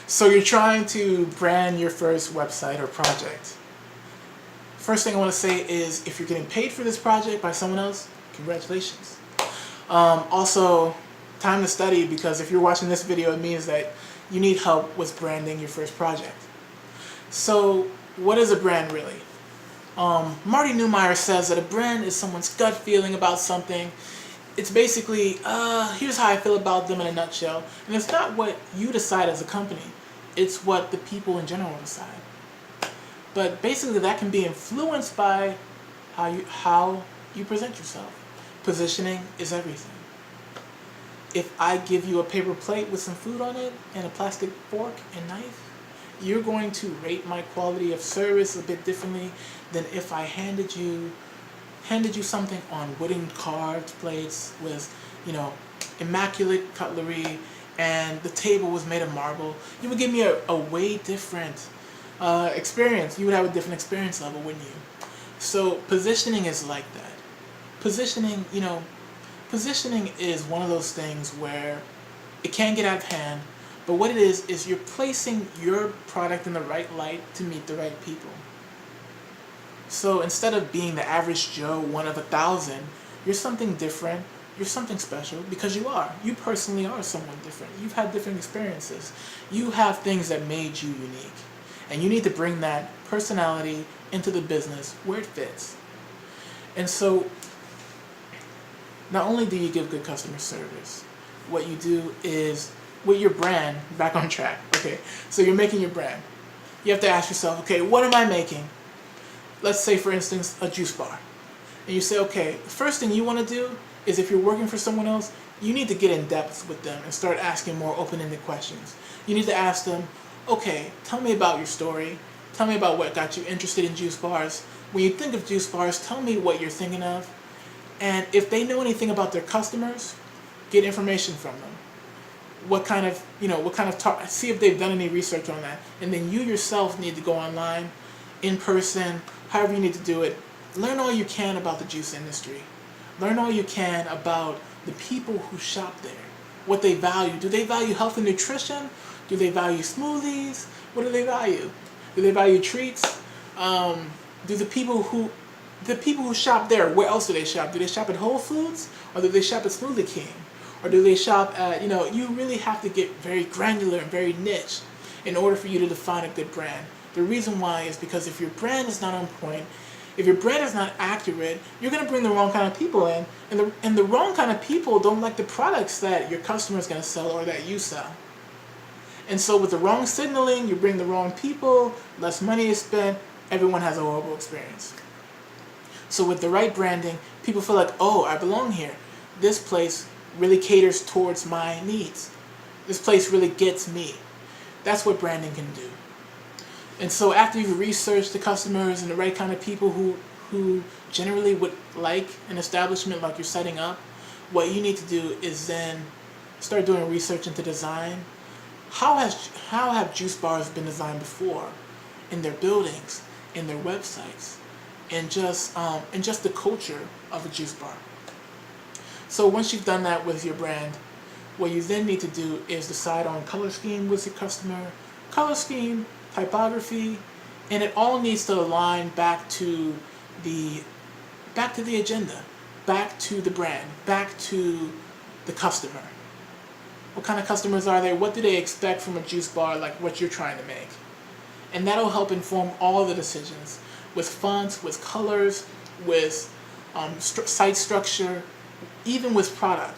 So you're trying to brand your first website or project. First thing I want to say is if you're getting paid for this project by someone else, congratulations. Also, time to study, because if you're watching this video, it means that you need help with branding your first project. So what is a brand really? Marty Neumeier says that a brand is someone's gut feeling about something. It's basically, here's how I feel about them in a nutshell. And it's not what you decide as a company. It's what the people in general decide. But basically that can be influenced by how you present yourself. Positioning is everything. If I give you a paper plate with some food on it and a plastic fork and knife, you're going to rate my quality of service a bit differently than if I handed you something on wooden carved plates with, immaculate cutlery, and the table was made of marble. You would give me a way different experience. You would have a different experience level, wouldn't you? So positioning is like that. Positioning is one of those things where it can get out of hand, but what it is you're placing your product in the right light to meet the right people. So instead of being the average Joe, one of 1,000, you're something different, you're something special, because you are. You personally are someone different. You've had different experiences. You have things that made you unique. And you need to bring that personality into the business where it fits. And so, not only do you give good customer service, what you do is, with your brand, back on track, okay, so you're making your brand. You have to ask yourself, okay, what am I making? Let's say, for instance, a juice bar. And you say, okay, the first thing you want to do is, if you're working for someone else, you need to get in depth with them and start asking more open-ended questions. You need to ask them, okay, tell me about your story. Tell me about what got you interested in juice bars. When you think of juice bars, tell me what you're thinking of. And if they know anything about their customers, get information from them. See if they've done any research on that. And then you yourself need to go online, in person, however you need to do it. Learn all you can about the juice industry. Learn all you can about the people who shop there. What they value. Do they value health and nutrition? Do they value smoothies? What do they value? Do they value treats? Do the people who shop there, where else do they shop? Do they shop at Whole Foods? Or do they shop at Smoothie King? Or do they shop at, you really have to get very granular and very niche in order for you to define a good brand. The reason why is because if your brand is not on point, if your brand is not accurate, you're going to bring the wrong kind of people in. And the wrong kind of people don't like the products that your customer is going to sell or that you sell. And so with the wrong signaling, you bring the wrong people, less money is spent, everyone has a horrible experience. So with the right branding, people feel like, oh, I belong here. This place really caters towards my needs. This place really gets me. That's what branding can do. And so after you've researched the customers and the right kind of people who generally would like an establishment like you're setting up, what you need to do is then start doing research into design. How have juice bars been designed before? In their buildings, in their websites, and just the culture of a juice bar. So once you've done that with your brand, what you then need to do is decide on color scheme with your customer, color scheme, typography, and it all needs to align back to the agenda, back to the brand, back to the customer. What kind of customers are they? What do they expect from a juice bar like what you're trying to make? And that'll help inform all the decisions with fonts, with colors, with site structure, even with products.